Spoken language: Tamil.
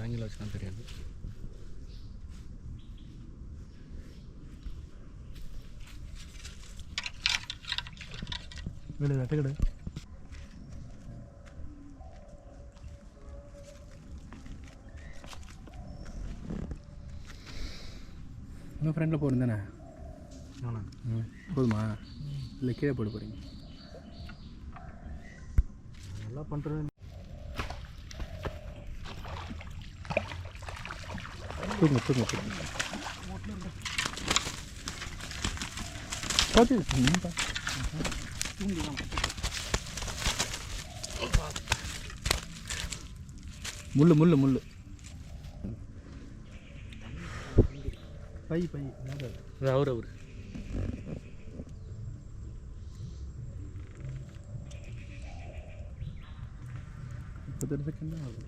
ஆங்கில வச்சுனா தெரியாது. வீடு வெட்டக்கடை உங்கள் ஃப்ரெண்டில் போயிருந்தானே? போதுமா இல்லை கீழே போட்டு போகிறீங்க? நல்லா பண்ணுறது தூங்க தூங்க தூங்க பார்த்து முள்ளு முள்ளு முள்ளு பை பை அவர் அவர் 30 செகண்ட் தான் ஆகுது.